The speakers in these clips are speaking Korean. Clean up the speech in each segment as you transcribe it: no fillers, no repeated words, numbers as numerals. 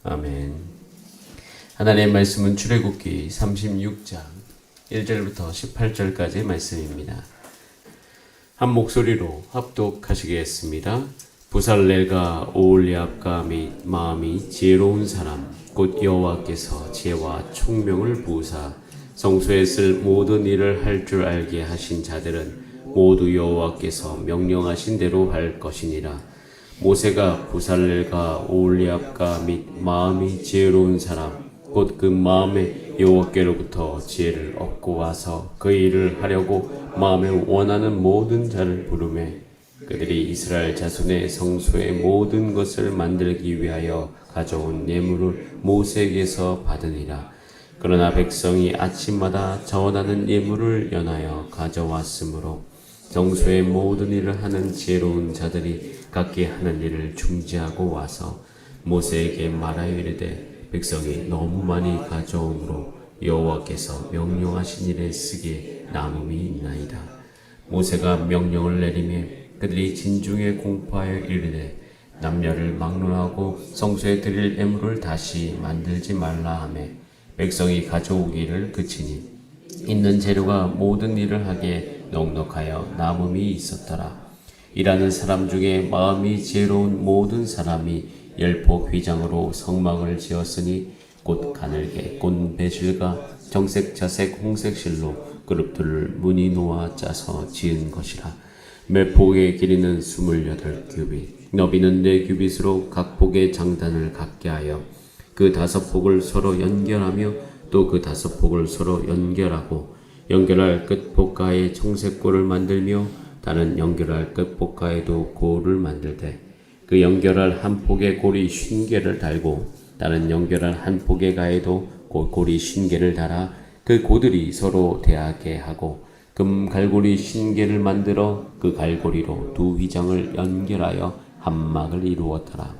아멘. 하나님의 말씀은 출애굽기 36장 1절부터 18절까지의 말씀입니다. 한 목소리로 합독하시겠습니다. 부살렐과 오홀리압과 및 마음이 지혜로운 사람 곧 여호와께서 지혜와 총명을 부으사 성소에 쓸 모든 일을 할 줄 알게 하신 자들은 모두 여호와께서 명령하신 대로 할 것이니라. 모세가 부살렐과 오홀리압과 및 마음이 지혜로운 사람 곧 그 마음에 여호와께로부터 지혜를 얻고 와서 그 일을 하려고 마음에 원하는 모든 자를 부르매 그들이 이스라엘 자손의 성소의 모든 것을 만들기 위하여 가져온 예물을 모세에게서 받으니라. 그러나 백성이 아침마다 전하는 예물을 연하여 가져왔으므로 성소의 모든 일을 하는 지혜로운 자들이 각기 하는 일을 중지하고 와서 모세에게 말하여 이르되 백성이 너무 많이 가져오므로 여호와께서 명령하신 일에 쓰기에 남음이 있나이다. 모세가 명령을 내리매 그들이 진중에 공포하여 이르되 남녀를 막론하고 성소에 드릴 예물을 다시 만들지 말라 하매 백성이 가져오기를 그치니 있는 재료가 모든 일을 하기에 넉넉하여 남음이 있었더라. 일하는 사람 중에 마음이 지혜로운 모든 사람이 열폭 휘장으로 성막을 지었으니 곧 가늘게 꼰 배실과 정색 자색 홍색 실로 그룹들을 무늬 놓아 짜서 지은 것이라. 매 폭의 길이는 28규빗 너비는 4규빗으로 각 폭의 장단을 갖게 하여 그 5폭을 서로 연결하며 또 그 5폭을 서로 연결하고 연결할 끝폭가에 청색골을 만들며 다른 연결할 끝폭가에도 골을 만들되 그 연결할 한 폭의 골이 50개를 달고 다른 연결할 한 폭의 가에도 골이 50개를 달아 그 고들이 서로 대하게 하고 금 갈고리 50개를 만들어 그 갈고리로 두 휘장을 연결하여 한 막을 이루었더라.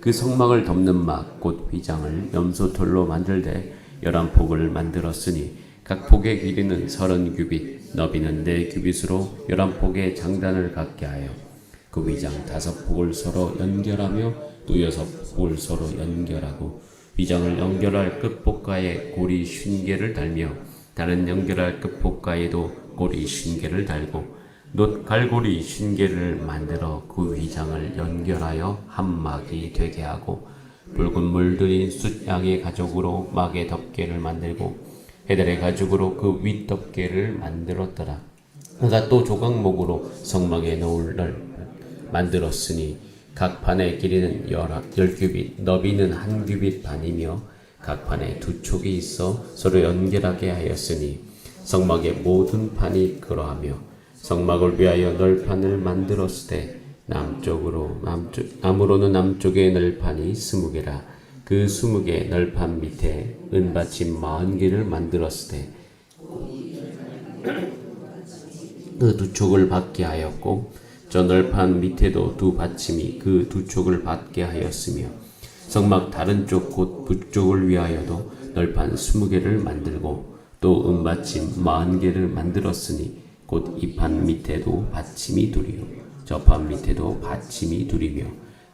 그 성막을 덮는 막 곧 휘장을 염소털로 만들되 11폭을 만들었으니 각 폭의 길이는 30규빗 너비는 4규빗으로 11폭의 장단을 갖게 하여 그 휘장 5폭을 서로 연결하며 또 6폭을 서로 연결하고 휘장을 연결할 끝폭가에 골이 50개를 달며 다른 연결할 끝폭가에도 골이 50개를 달고 놋 갈고리 50개를 만들어 그 휘장을 연결하여 한 막이 되게 하고 붉은 물들인 숫양의 가죽으로 막의 덮개를 만들고 해달의 가죽으로 그 윗덮개를 만들었더라. 그가 또 조각목으로 성막에 넣을 널 만들었으니 각 판의 길이는 10규빗 너비는 1규빗 반이며 각 판에 2촉이 있어 서로 연결하게 하였으니 성막의 모든 판이 그러하며 성막을 위하여 널판을 만들었을 때 남으로는 남쪽에 널판이 20개라. 그 20개 널판 밑에 은받침 40개를 만들었을 때 그 2촉을 받게 하였고 저 널판 밑에도 2 받침이 그 2촉을 받게 하였으며 성막 다른 쪽 곧 북쪽을 위하여도 널판 20개를 만들고 또 은받침 40개를 만들었으니 곧 이 판 밑에도 받침이 둘이요 저 판 밑에도 받침이 둘이며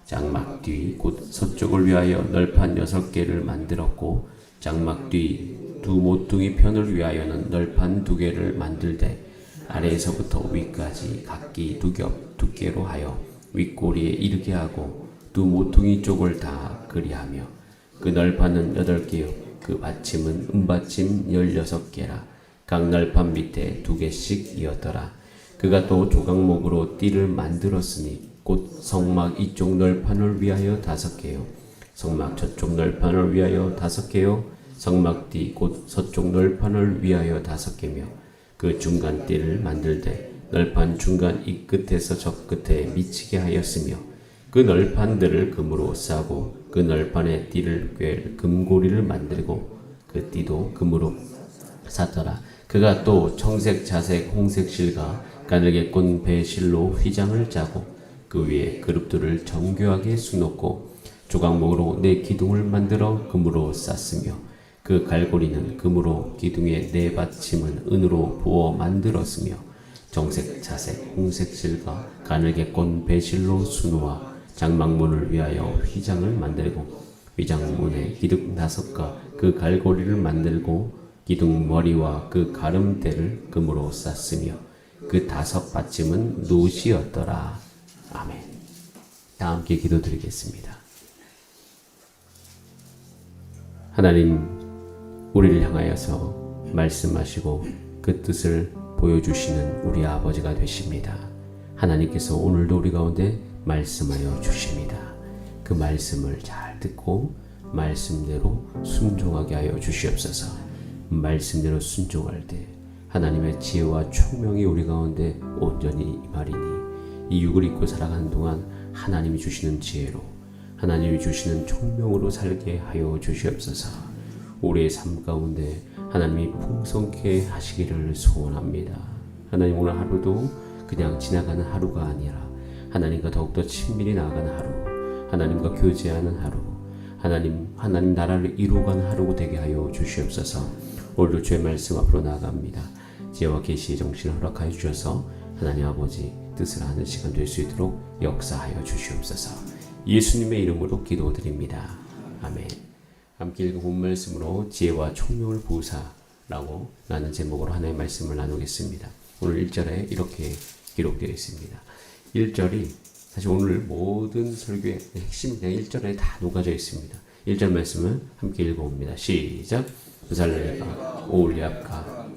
장막 뒤 곧 서쪽을 위하여 널판 6개를 만들었고 장막 뒤 두 모퉁이 편을 위하여는 널판 2개를 만들되 아래에서부터 위까지 각기 2겹 두께로 하여 윗꼬리에 이르게 하고 두 모퉁이 쪽을 다 그리하며 그 널판은 8개요 그 받침은 은받침 16개라. 각 널판 밑에 2개씩 이었더라. 그가 또 조각목으로 띠를 만들었으니 곧 성막 이쪽 널판을 위하여 5개요 성막 저쪽 널판을 위하여 5개요 성막 뒤 곧 서쪽 널판을 위하여 5개며 그 중간 띠를 만들되 널판 중간 이 끝에서 저 끝에 미치게 하였으며 그 널판들을 금으로 싸고 그 널판의 띠를 꿰 금고리를 만들고 그 띠도 금으로 샀더라. 그가 또 청색 자색 홍색 실과 가늘게 꼰 배실로 휘장을 짜고 그 위에 그룹들을 정교하게 수놓고 조각목으로 4기둥을 만들어 금으로 쌌으며 그 갈고리는 금으로 기둥의 4받침은 은으로 부어 만들었으며 정색 자색 홍색 실과 가늘게 꼰 배실로 수놓아 장막문을 위하여 휘장을 만들고 위장문에 기둥 5과 그 갈고리를 만들고 기둥 머리와 그 가름대를 금으로 쌌으며 그 5 받침은 놋이었더라. 아멘. 다 함께 기도드리겠습니다. 하나님, 우리를 향하여서 말씀하시고 그 뜻을 보여주시는 우리 아버지가 되십니다. 하나님께서 오늘도 우리 가운데 말씀하여 주십니다. 그 말씀을 잘 듣고 말씀대로 순종하게 하여 주시옵소서. 말씀대로 순종할 때 하나님의 지혜와 총명이 우리 가운데 온전히 임하리니 이 육을 입고 살아가는 동안 하나님이 주시는 지혜로 하나님이 주시는 총명으로 살게 하여 주시옵소서. 우리의 삶 가운데 하나님이 풍성케 하시기를 소원합니다. 하나님, 오늘 하루도 그냥 지나가는 하루가 아니라 하나님과 더욱더 친밀히 나아가는 하루, 하나님과 교제하는 하루, 하나님 나라를 이루어가는 하루가 되게 하여 주시옵소서. 오늘도 주의 말씀 앞으로 나아갑니다. 지혜와 계시의 정신을 허락하여 주셔서 하나님 아버지 뜻을 하는 시간 될 수 있도록 역사하여 주시옵소서. 예수님의 이름으로 기도드립니다. 아멘. 함께 읽은 본 말씀으로 지혜와 총명을 부으사라고 라는 제목으로 하나의 말씀을 나누겠습니다. 오늘 1절에 이렇게 기록되어 있습니다. 1절이 사실 오늘 모든 설교의 핵심이 그냥 1절에 다 녹아져 있습니다. 1절 말씀을 함께 읽어봅니다. 시작. 부살레가 오홀리압과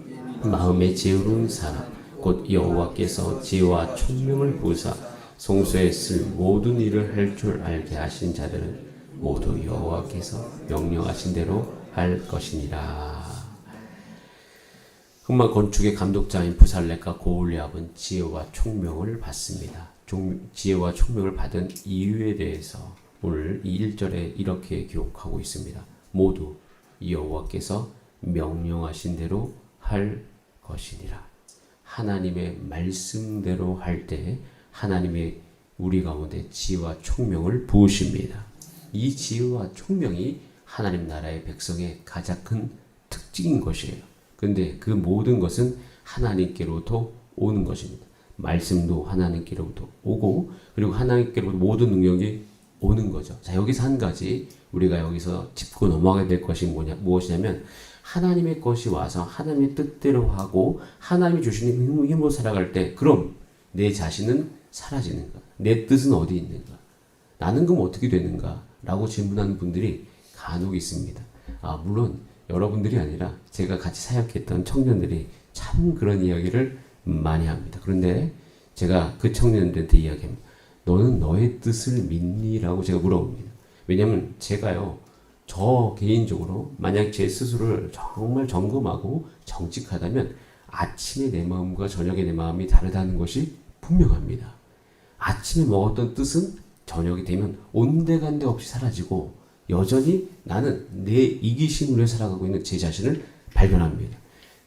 마음에 지혜로운 사람 곧 여호와께서 지혜와 총명을 부으사 성소에 쓸 모든 일을 할 줄 알게 하신 자들은 모두 여호와께서 명령하신 대로 할 것이니라. 흑마 건축의 감독자인 부살레가 고올리압은 지혜와 총명을 받습니다. 지혜와 총명을 받은 이유에 대해서 오늘 이 1절에 이렇게 기록하고 있습니다. 모두 여호와께서 명령하신 대로 할 것이니라. 하나님의 말씀대로 할 때 하나님의 우리 가운데 지혜와 총명을 부으십니다. 이 지혜와 총명이 하나님 나라의 백성의 가장 큰 특징인 것이에요. 근데 그 모든 것은 하나님께로부터 오는 것입니다. 말씀도 하나님께로부터 오고 그리고 하나님께로부터 모든 능력이 오는 거죠. 자, 여기서 한 가지 우리가 여기서 짚고 넘어가야 될 것이 무엇이냐면 하나님의 것이 와서 하나님의 뜻대로 하고 하나님이 주시는 힘으로 살아갈 때 그럼 내 자신은 사라지는가? 내 뜻은 어디 있는가? 나는 그럼 어떻게 되는가? 라고 질문하는 분들이 간혹 있습니다. 물론 여러분들이 아니라 제가 같이 사역했던 청년들이 참 그런 이야기를 많이 합니다. 그런데 제가 그 청년들한테 이야기합니다. 너는 너의 뜻을 믿니? 라고 제가 물어봅니다. 왜냐하면 제가요, 저 개인적으로 만약 제 스스로를 정말 점검하고 정직하다면 아침에 내 마음과 저녁에 내 마음이 다르다는 것이 분명합니다. 아침에 먹었던 뜻은 저녁이 되면 온데간데 없이 사라지고 여전히 나는 내 이기심으로 살아가고 있는 제 자신을 발견합니다.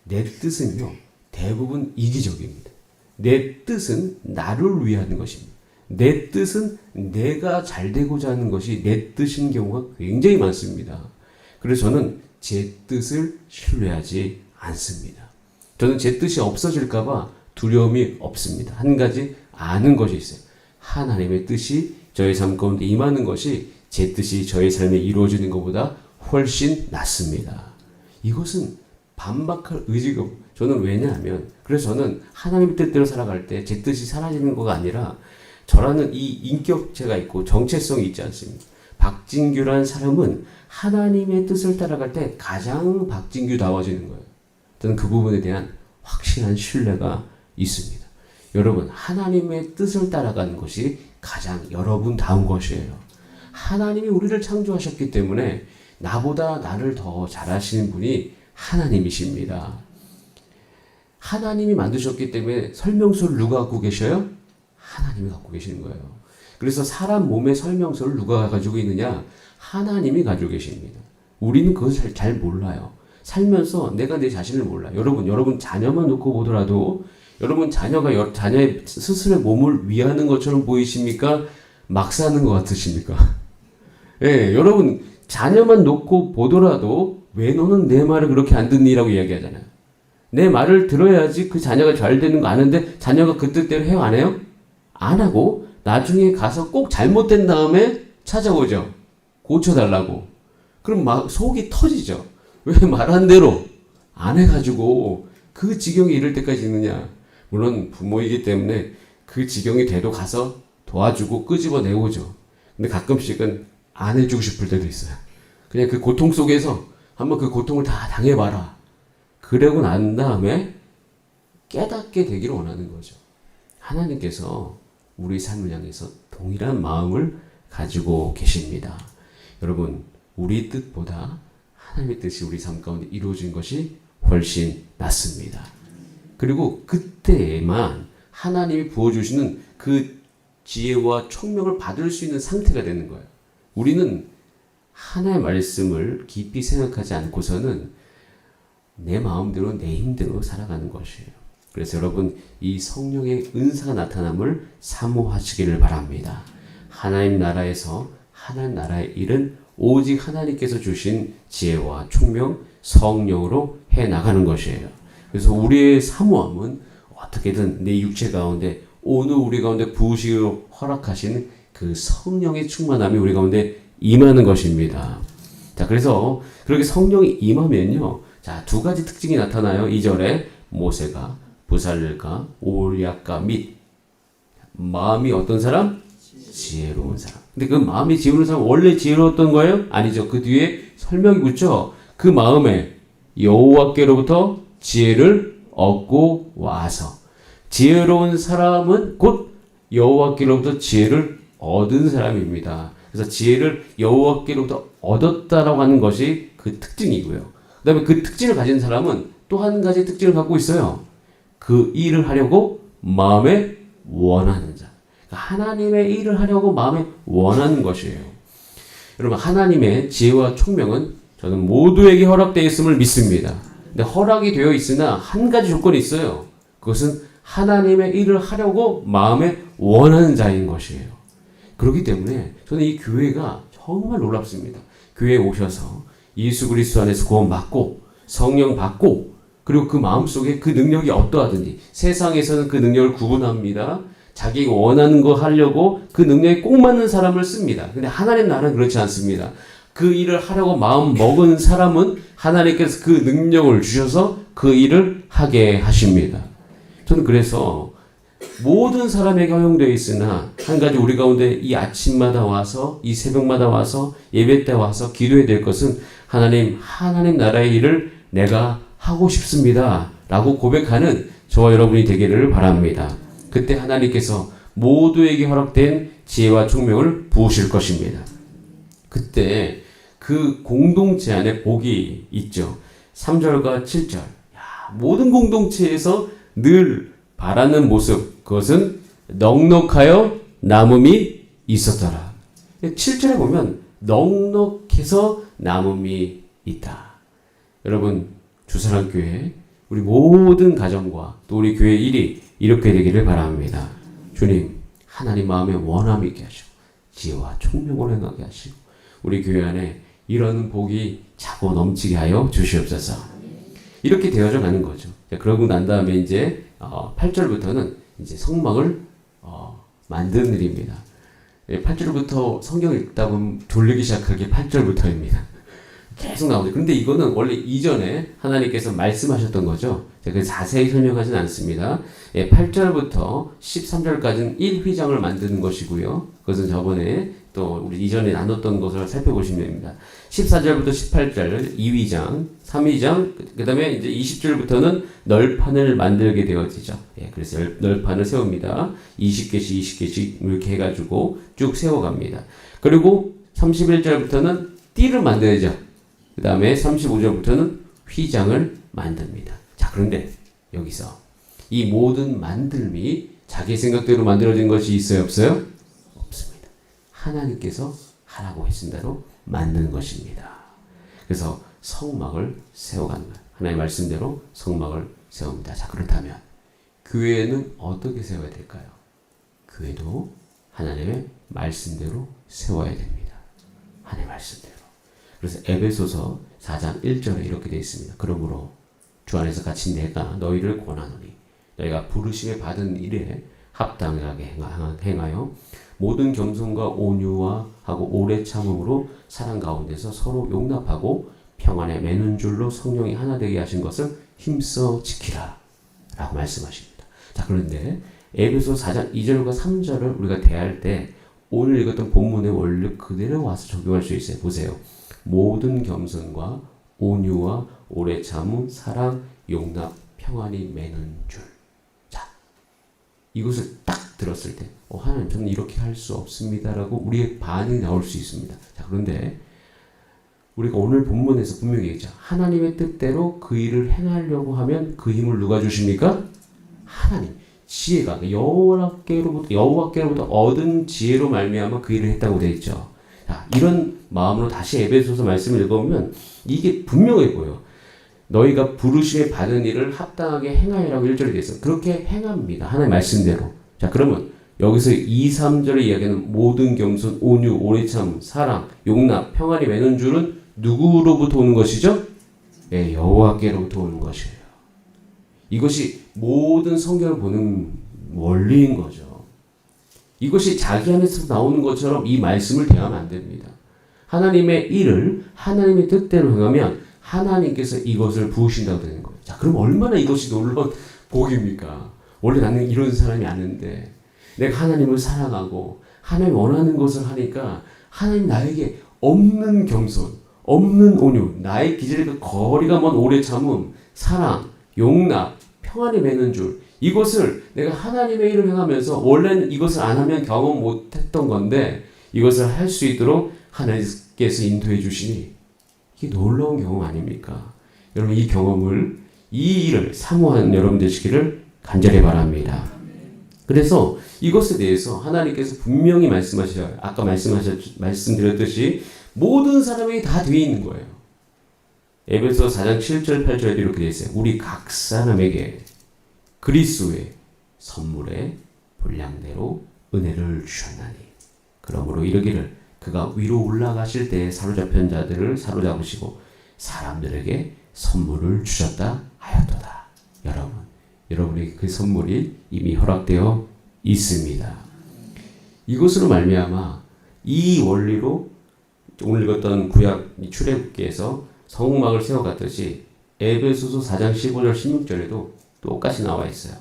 내 뜻은요, 대부분 이기적입니다. 내 뜻은 나를 위하는 것입니다. 내 뜻은 내가 잘 되고자 하는 것이 내 뜻인 경우가 굉장히 많습니다. 그래서 저는 제 뜻을 신뢰하지 않습니다. 저는 제 뜻이 없어질까봐 두려움이 없습니다. 한 가지 아는 것이 있어요. 하나님의 뜻이 저의 삶 가운데 임하는 것이 제 뜻이 저의 삶에 이루어지는 것보다 훨씬 낫습니다. 이것은 반박할 의지가 없고 저는 왜냐하면 그래서 저는 하나님의 뜻대로 살아갈 때 제 뜻이 사라지는 거가 아니라 저라는 이 인격체가 있고 정체성이 있지 않습니까? 박진규라는 사람은 하나님의 뜻을 따라갈 때 가장 박진규다워지는 거예요. 저는 그 부분에 대한 확실한 신뢰가 있습니다. 여러분, 하나님의 뜻을 따라가는 것이 가장 여러분다운 것이에요. 하나님이 우리를 창조하셨기 때문에 나보다 나를 더 잘하시는 분이 하나님이십니다. 하나님이 만드셨기 때문에 설명서를 누가 갖고 계셔요? 하나님이 갖고 계시는 거예요. 그래서 사람 몸의 설명서를 누가 가지고 있느냐? 하나님이 가지고 계십니다. 우리는 그것을 잘 몰라요. 살면서 내가 내 자신을 몰라요. 여러분 자녀만 놓고 보더라도 여러분 자녀가 자녀의 스스로의 몸을 위하는 것처럼 보이십니까? 막 사는 것 같으십니까? 예, 여러분 자녀만 놓고 보더라도 왜 너는 내 말을 그렇게 안 듣니라고 이야기하잖아요. 내 말을 들어야지 그 자녀가 잘 되는 거 아는데 자녀가 그 뜻대로 해요, 안 해요? 안 하고 나중에 가서 꼭 잘못된 다음에 찾아오죠. 고쳐달라고. 그럼 막 속이 터지죠. 왜 말한 대로 안 해가지고 그 지경에 이를 때까지 있느냐. 물론 부모이기 때문에 그 지경이 돼도 가서 도와주고 끄집어내오죠. 근데 가끔씩은 안 해주고 싶을 때도 있어요. 그냥 그 고통 속에서 한번 그 고통을 다 당해봐라. 그러고 난 다음에 깨닫게 되기를 원하는 거죠. 하나님께서 우리 삶을 향해서 동일한 마음을 가지고 계십니다. 여러분, 우리 뜻보다 하나님의 뜻이 우리 삶 가운데 이루어진 것이 훨씬 낫습니다. 그리고 그때에만 하나님이 부어주시는 그 지혜와 총명을 받을 수 있는 상태가 되는 거예요. 우리는 하나님의 말씀을 깊이 생각하지 않고서는 내 마음대로 내 힘대로 살아가는 것이에요. 그래서 여러분, 이 성령의 은사가 나타남을 사모하시기를 바랍니다. 하나님 나라에서 하나님 나라의 일은 오직 하나님께서 주신 지혜와 총명, 성령으로 해나가는 것이에요. 그래서 우리의 사모함은 어떻게든 내 육체 가운데 오늘 우리 가운데 부으시기로 허락하신 그 성령의 충만함이 우리 가운데 임하는 것입니다. 자, 그래서 그렇게 성령이 임하면요. 자, 두 가지 특징이 나타나요. 2절에 모세가 부살렐과 올리압과 및 마음이 어떤 사람? 지혜로운 사람. 근데 그 마음이 지혜로운 사람 원래 지혜로웠던 거예요? 아니죠. 그 뒤에 설명이 붙죠. 그 마음에 여호와께로부터 지혜를 얻고 와서. 지혜로운 사람은 곧 여호와께로부터 지혜를 얻은 사람입니다. 그래서 지혜를 여호와께로부터 얻었다라고 하는 것이 그 특징이고요. 그 다음에 그 특징을 가진 사람은 또 한 가지 특징을 갖고 있어요. 그 일을 하려고 마음에 원하는 자. 하나님의 일을 하려고 마음에 원하는 것이에요. 여러분, 하나님의 지혜와 총명은 저는 모두에게 허락되어 있음을 믿습니다. 근데 허락이 되어 있으나 한 가지 조건이 있어요. 그것은 하나님의 일을 하려고 마음에 원하는 자인 것이에요. 그렇기 때문에 저는 이 교회가 정말 놀랍습니다. 교회에 오셔서 예수 그리스도 안에서 구원 받고 성령 받고 그리고 그 마음속에 그 능력이 어떠하든지 세상에서는 그 능력을 구분합니다. 자기가 원하는 거 하려고 그 능력에 꼭 맞는 사람을 씁니다. 근데 하나님 나라는 그렇지 않습니다. 그 일을 하려고 마음 먹은 사람은 하나님께서 그 능력을 주셔서 그 일을 하게 하십니다. 저는 그래서 모든 사람에게 허용되어 있으나 한 가지 우리 가운데 이 아침마다 와서 이 새벽마다 와서 예배 때 와서 기도해야 될 것은 하나님 나라의 일을 내가 하고 싶습니다 라고 고백하는 저와 여러분이 되기를 바랍니다. 그때 하나님께서 모두에게 허락된 지혜와 총명을 부으실 것입니다. 그때 그 공동체 안에 복이 있죠. 3절과 7절. 모든 공동체에서 늘 바라는 모습, 그것은 넉넉하여 남음이 있었더라. 7절에 보면 넉넉해서 남음이 있다. 여러분, 주사랑교회 우리 모든 가정과 또 우리 교회 일이 이렇게 되기를 바랍니다. 주님, 하나님 마음에 원함이 있게 하시고 지혜와 총명을 행하게 하시고 우리 교회 안에 이런 복이 차고 넘치게 하여 주시옵소서. 이렇게 되어져 가는 거죠. 그러고 난 다음에 이제 8절부터는 이제 성막을 만드는 일입니다. 8절부터 성경을 읽다 보면 졸리기 시작할 게 8절부터입니다. 계속 나오죠. 그런데 이거는 원래 이전에 하나님께서 말씀하셨던 거죠. 제가 자세히 설명하진 않습니다. 8절부터 13절까지는 1휘장을 만드는 것이고요. 그것은 저번에 또 우리 이전에 나눴던 것을 살펴보시면 됩니다. 14절부터 18절 2휘장, 3휘장, 그 다음에 이제 20절부터는 널판을 만들게 되어지죠. 그래서 널판을 세웁니다. 20개씩 20개씩 이렇게 해가지고 쭉 세워갑니다. 그리고 31절부터는 띠를 만들죠. 그 다음에 35절부터는 휘장을 만듭니다. 자, 그런데 여기서 이 모든 만듦이 자기 생각대로 만들어진 것이 있어요, 없어요? 없습니다. 하나님께서 하라고 하신 대로 만드는 것입니다. 그래서 성막을 세워가는 거예요. 하나님의 말씀대로 성막을 세웁니다. 자, 그렇다면 교회는 어떻게 세워야 될까요? 교회도 하나님의 말씀대로 세워야 됩니다. 하나님의 말씀대로. 그래서 에베소서 4장 1절에 이렇게 되어 있습니다. 그러므로 주 안에서 같이 내가 너희를 권하노니 너희가 부르심에 받은 일에 합당하게 행하여 모든 겸손과 온유와 하고 오래 참음으로 사랑 가운데서 서로 용납하고 평안에 매는 줄로 성령이 하나 되게 하신 것을 힘써 지키라 라고 말씀하십니다. 자, 그런데 에베소 4장 2절과 3절을 우리가 대할 때 오늘 읽었던 본문의 원리 그대로 와서 적용할 수 있어요. 보세요. 모든 겸손과 온유와 오래 참음, 사랑, 용납, 평안이 매는 줄. 자, 이것을 딱 들었을 때 하나님 저는 이렇게 할 수 없습니다라고 우리의 반응이 나올 수 있습니다. 자, 그런데 우리가 오늘 본문에서 분명히 얘기하죠. 하나님의 뜻대로 그 일을 행하려고 하면 그 힘을 누가 주십니까? 하나님. 지혜가 여호와께로부터 얻은 지혜로 말미암아 그 일을 했다고 되어 있죠. 자, 이런 마음으로 다시 에베소서 말씀을 읽어보면 이게 분명해 보여. 너희가 부르심에 받은 일을 합당하게 행하여라고 1절에 되어 있어요. 그렇게 행합니다. 하나님 말씀대로. 자, 그러면 여기서 2, 3절의 이야기는 모든 겸손, 온유, 오래참, 사랑, 용납, 평안이 매는 줄은 누구로부터 오는 것이죠? 네, 여호와께로부터 오는 것이에요. 이것이 모든 성경을 보는 원리인 거죠. 이것이 자기 안에서 나오는 것처럼 이 말씀을 대하면 안 됩니다. 하나님의 일을 하나님의 뜻대로 행하면 하나님께서 이것을 부으신다고 되는 거예요. 자, 그럼 얼마나 이것이 놀라운 복입니까? 원래 나는 이런 사람이 아닌데 내가 하나님을 사랑하고 하나님 원하는 것을 하니까 하나님 나에게 없는 겸손, 없는 온유, 나의 기질의 그 거리가 먼 오래 참음, 사랑, 용납, 평안이 매는 줄, 이것을 내가 하나님의 일을 행하면서 원래는 이것을 안 하면 경험 못했던 건데 이것을 할 수 있도록 하나님께서 인도해 주시니 이게 놀라운 경험 아닙니까? 여러분 이 경험을, 이 일을 사모하는 여러분 되시기를 간절히 바랍니다. 그래서 이것에 대해서 하나님께서 분명히 말씀하셔요. 아까 말씀드렸듯이 모든 사람에게 다 되어 있는 거예요. 에베소 4장 7절 8절에도 이렇게 되어 있어요. 우리 각 사람에게 그리스도의 선물의 분량대로 은혜를 주셨나니 그러므로 이르기를 그가 위로 올라가실 때 사로잡힌 자들을 사로잡으시고 사람들에게 선물을 주셨다 하였도다. 여러분에게 그 선물이 이미 허락되어 있습니다. 이것으로 말미암아 이 원리로 오늘 읽었던 구약 출애굽기에서 성막을 세워갔듯이 에베소서 4장 15절 16절에도 똑같이 나와 있어요.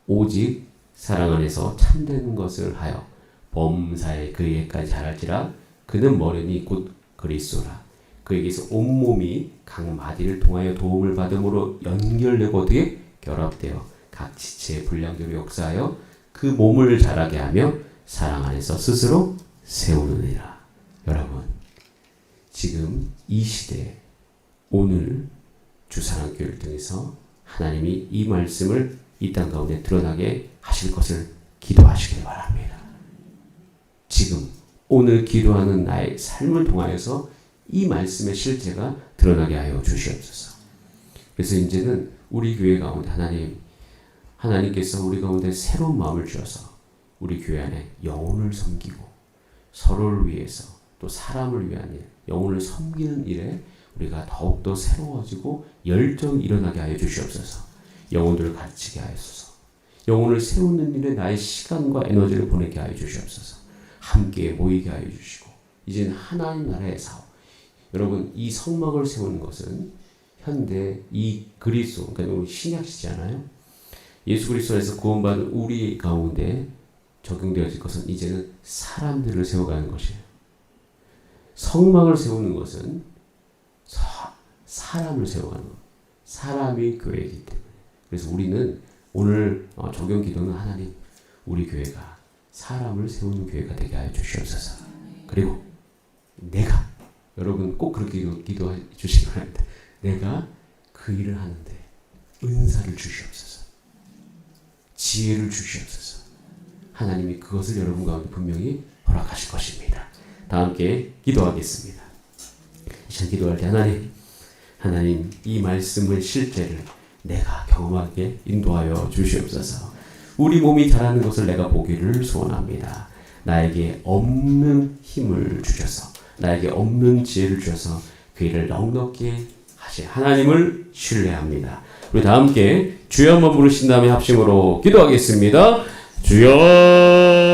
오직 사랑 안에서 참된 것을 하여 범사에 그에게까지 자랄지라 그는 머리니 곧 그리스도라. 그에게서 온몸이 각 마디를 통하여 도움을 받음으로 연결되고 어떻게 결합되어 각 지체의 분량대로 역사하여 그 몸을 자라게 하며 사랑 안에서 스스로 세우느니라. 여러분 지금 이 시대에 오늘 주사랑교회를 통해서 하나님이 이 말씀을 이 땅 가운데 드러나게 하실 것을 기도하시길 바랍니다. 지금 오늘 기도하는 나의 삶을 통하여서 이 말씀의 실제가 드러나게 하여 주시옵소서. 그래서 이제는 우리 교회 가운데 하나님께서 우리 가운데 새로운 마음을 주셔서 우리 교회 안에 영혼을 섬기고 서로를 위해서 또 사람을 위한 일, 영혼을 섬기는 일에 우리가 더욱더 새로워지고 열정이 일어나게 하여 주시옵소서. 영혼들을 가르치게 하옵소서. 영혼을 세우는 일에 나의 시간과 에너지를 보내게 하여 주시옵소서. 함께 모이게 하여 주시고 이제는 하나님 나라의 사업. 여러분 이 성막을 세우는 것은 현대 이 그리스도, 그러니까 신약시잖아요. 예수 그리스도 안에서 구원받은 우리 가운데 적용되어질 것은 이제는 사람들을 세워가는 것이에요. 성막을 세우는 것은 사람을 세워가는 것. 사람이 교회이기 때문에. 그래서 우리는 오늘 적용 기도는 하나님, 우리 교회가 사람을 세우는 교회가 되게 하여 주시옵소서. 그리고 내가, 여러분 꼭 그렇게 기도해 주시기 바랍니다. 내가 그 일을 하는데 은사를 주시옵소서. 지혜를 주시옵소서. 하나님이 그것을 여러분 가운데 분명히 허락하실 것입니다. 다 함께 기도하겠습니다. 이 시간 기도할 때 하나님 이 말씀의 실제를 내가 경험하게 인도하여 주시옵소서. 우리 몸이 자라는 것을 내가 보기를 소원합니다. 나에게 없는 힘을 주셔서 나에게 없는 지혜를 주셔서 그 일을 넉넉히 하실 하나님을 신뢰합니다. 우리 다 함께 주여 한번 부르신 다음에 합심으로 기도하겠습니다. 주여